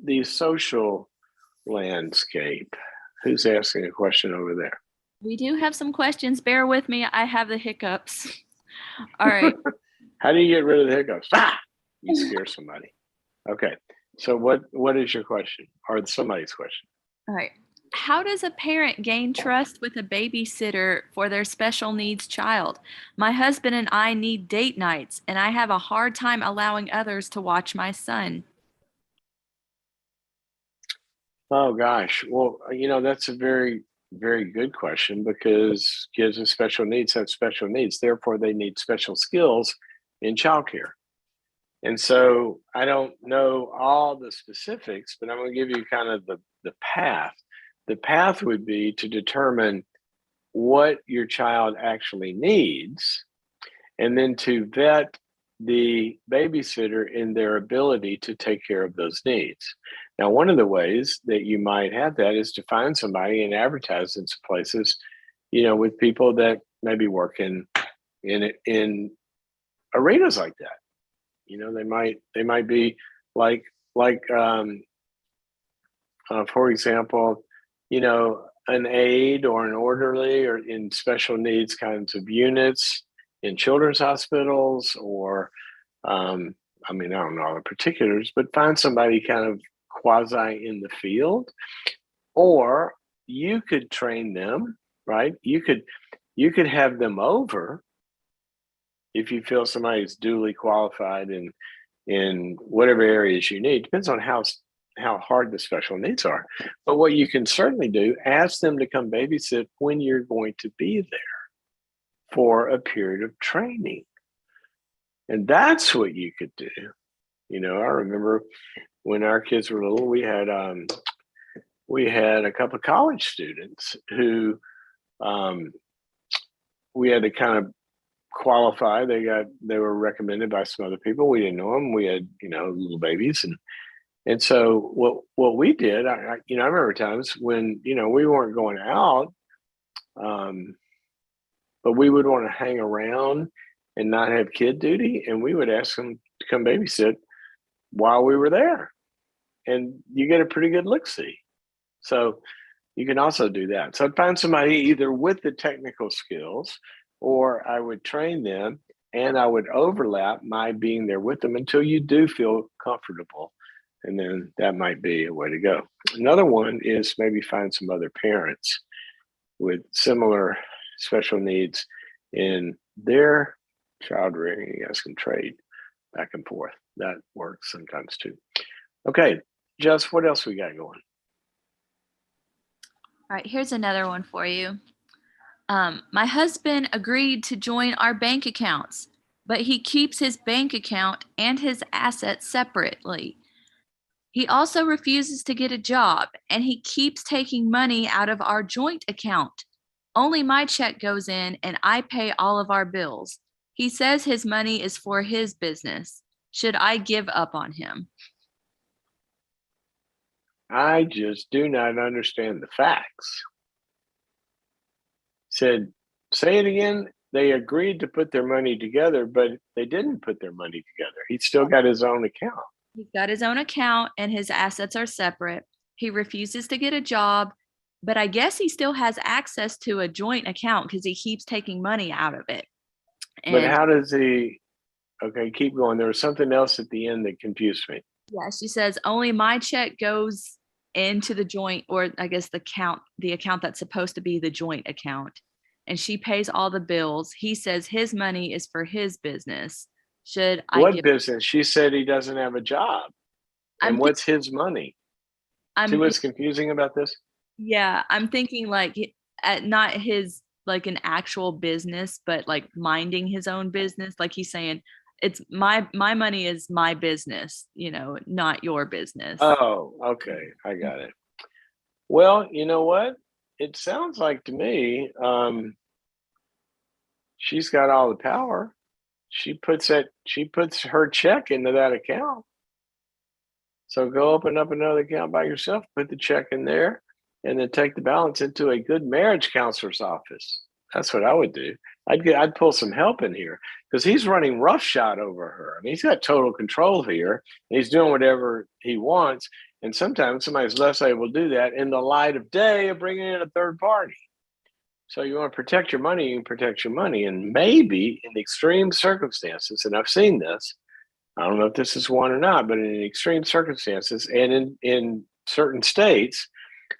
the social landscape? Who's asking a question over there? We do have some questions. Bear with me. I have the hiccups. All right. How do you get rid of the hiccups? Ah! You scare somebody. Okay. So what is your question, or somebody's question? All right. How does a parent gain trust with a babysitter for their special needs child? My husband and I need date nights, and I have a hard time allowing others to watch my son. Oh gosh. Well, that's a very, very good question, because kids with special needs have special needs. Therefore, they need special skills in childcare. And so I don't know all the specifics, but I'm going to give you kind of the path. The path would be to determine what your child actually needs, and then to vet the babysitter in their ability to take care of those needs. Now, one of the ways that you might have that is to find somebody and advertise in some places, with people that maybe work in arenas like that. They might be like for example, an aide or an orderly, or in special needs kinds of units in children's hospitals, or I don't know all the particulars, but find somebody kind of quasi in the field, or you could train them, right? You could have them over if you feel somebody's duly qualified in whatever areas you need. Depends on how hard the special needs are. But what you can certainly do, ask them to come babysit when you're going to be there for a period of training. And that's what you could do. I remember when our kids were little, we had a couple of college students who we had to kind of qualify. They were recommended by some other people. We didn't know them. We had little babies, and so what we did, I remember times when we weren't going out, but we would want to hang around and not have kid duty, and we would ask them to come babysit while we were there, and you get a pretty good look-see. So you can also do that. So I'd find somebody either with the technical skills, or I would train them and I would overlap my being there with them until you do feel comfortable. And then that might be a way to go. Another one is maybe find some other parents with similar special needs in their child rearing. You guys can trade back and forth. That works sometimes too. Okay, Jess, what else we got going? All right, here's another one for you. My husband agreed to join our bank accounts, but he keeps his bank account and his assets separately. He also refuses to get a job, and he keeps taking money out of our joint account. Only my check goes in, and I pay all of our bills. He says his money is for his business. Should I give up on him? I just do not understand the facts. Said, say it again. They agreed to put their money together, but they didn't put their money together. He's still got his own account. He's got his own account and his assets are separate. He refuses to get a job, but I guess he still has access to a joint account because he keeps taking money out of it. But how does he? Okay, keep going. There was something else at the end that confused me. Yeah, she says only my check goes into the joint, or I guess the account that's supposed to be the joint account, and she pays all the bills. He says his money is for his business. Should I? What business? She said he doesn't have a job. And what's his money? See what's confusing about this? Yeah, I'm thinking like not his like an actual business, but like minding his own business. Like he's saying, it's my money is my business, not your business. Oh, okay. I got it. Well, you know what? It sounds like to me, she's got all the power. She puts her check into that account. So go open up another account by yourself, put the check in there, and then take the balance into a good marriage counselor's office. That's what I would do. I'd pull some help in here because he's running roughshod over her. I mean, he's got total control here. And he's doing whatever he wants. And sometimes somebody's less able to do that in the light of day of bringing in a third party. So you want to protect your money, you can protect your money. And maybe in extreme circumstances, and I've seen this, I don't know if this is one or not, but in extreme circumstances and in certain states,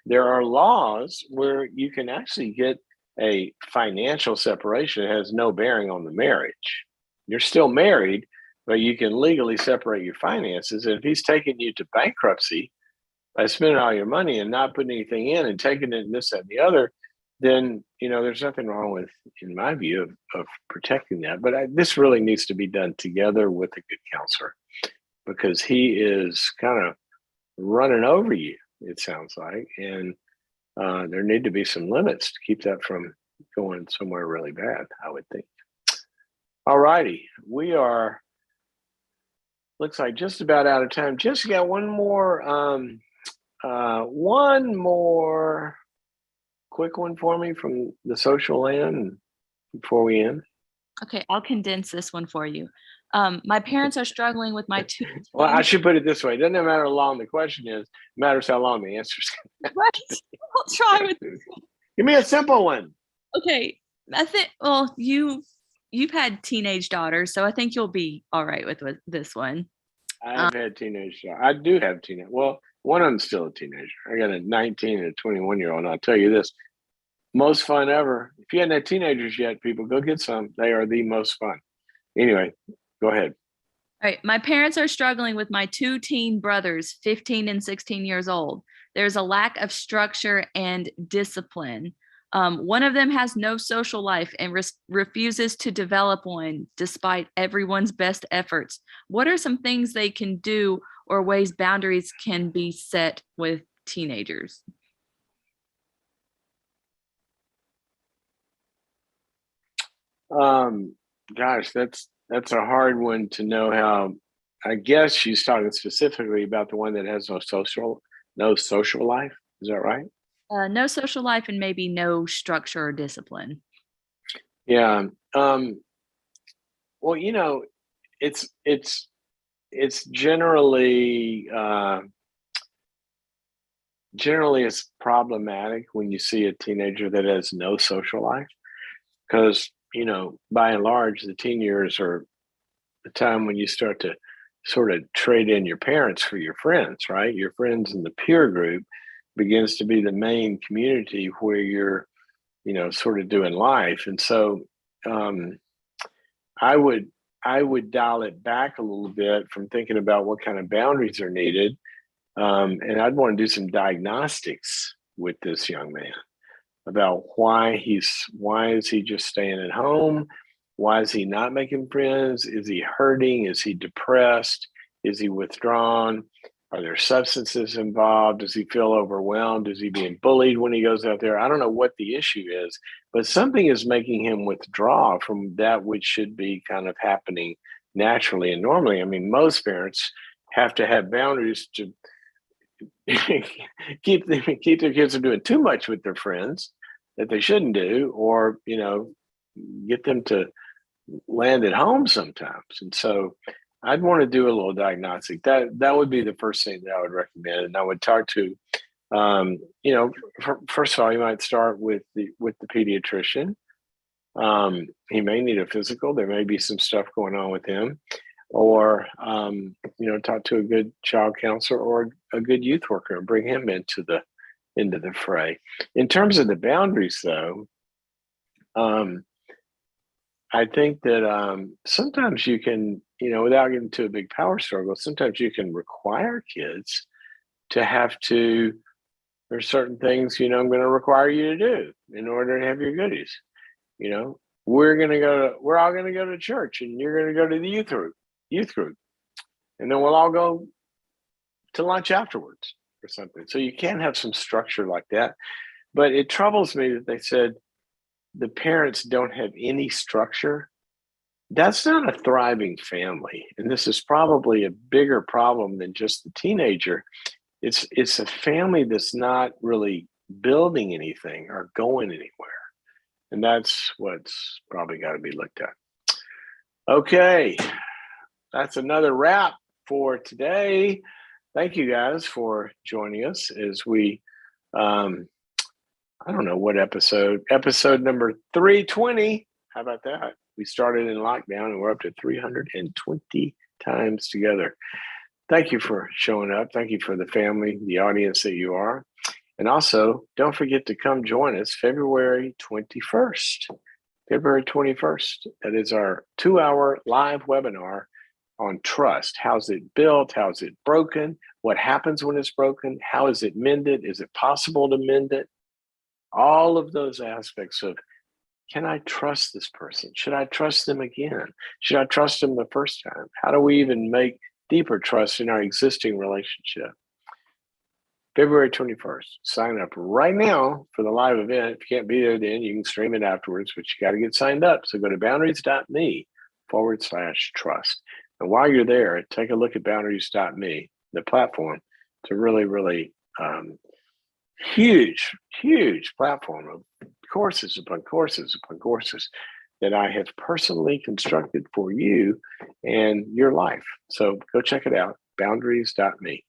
there are laws where you can actually get a financial separation that has no bearing on the marriage. You're still married, but you can legally separate your finances. And if he's taking you to bankruptcy by spending all your money and not putting anything in and taking it and this, that, and the other, then there's nothing wrong with, in my view, of protecting that. But this really needs to be done together with a good counselor because he is kind of running over you, it sounds like, and there need to be some limits to keep that from going somewhere really bad, I would think. All righty, we are looks like just about out of time. Just got one more quick one for me from the social land before we end. Okay, I'll condense this one for you. My parents are struggling with my two. Well, I should put it this way. It doesn't matter how long the question is. It matters how long the answer is. Right. I'll try with this one. Give me a simple one. Okay. I think, well, you've had teenage daughters, so I think you'll be all right with this one. I have had teenage daughters. I do have teenage. Well, One of them's still a teenager. I got a 19 and a 21-year-old, and I'll tell you this, most fun ever. If you hadn't had teenagers yet, people, go get some. They are the most fun. Anyway, go ahead. All right. My parents are struggling with my two teen brothers, 15 and 16 years old. There's a lack of structure and discipline. One of them has no social life and refuses to develop one despite everyone's best efforts. What are some things they can do or ways boundaries can be set with teenagers? Gosh, that's a hard one to know how. I guess she's talking specifically about the one that has no social life. Is that right? No social life and maybe no structure or discipline. Yeah. Well, it's generally it's problematic when you see a teenager that has no social life, because by and large the teen years are the time when you start to sort of trade in your parents for your friends, right? Your friends in the peer group begins to be the main community where you're sort of doing life. And so I would dial it back a little bit from thinking about what kind of boundaries are needed. And I'd want to do some diagnostics with this young man about why is he just staying at home? Why is he not making friends? Is he hurting? Is he depressed? Is he withdrawn? Are there substances involved? Does he feel overwhelmed? Is he being bullied when he goes out there? I don't know what the issue is, but something is making him withdraw from that which should be kind of happening naturally and normally. I mean, most parents have to have boundaries to keep their kids from doing too much with their friends that they shouldn't do, or get them to land at home sometimes. And so I'd want to do a little diagnostic. That would be the first thing that I would recommend. And I would talk to first of all, you might start with the pediatrician. He may need a physical. There may be some stuff going on with him, or talk to a good child counselor or a good youth worker and bring him into the fray. In terms of the boundaries, though, I think that sometimes you can, without getting to a big power struggle, sometimes you can require kids to have to. There's certain things, I'm going to require you to do in order to have your goodies. We're all going to go to church, and you're going to go to the youth group, and then we'll all go to lunch afterwards or something. So you can have some structure like that. But it troubles me that they said the parents don't have any structure. That's not a thriving family. And this is probably a bigger problem than just the teenager. It's a family that's not really building anything or going anywhere. And that's what's probably got to be looked at. Okay, that's another wrap for today. Thank you guys for joining us as we, I don't know what episode number 320. How about that? We started in lockdown and we're up to 320 times together. Thank you for showing up. Thank you for the family, the audience that you are. And also, don't forget to come join us February 21st. February 21st. That is our 2-hour live webinar on trust. How's it built? How's it broken? What happens when it's broken? How is it mended? Is it possible to mend it? All of those aspects of, can I trust this person? Should I trust them again? Should I trust them the first time? How do we even make deeper trust in our existing relationship? February 21st. Sign up right now for the live event. If you can't be there then, you can stream it afterwards, but you got to get signed up. So go to boundaries.me/trust. And while you're there, take a look at boundaries.me, the platform. It's a really, really huge platform of courses upon courses upon courses that I have personally constructed for you and your life. So go check it out, boundaries.me.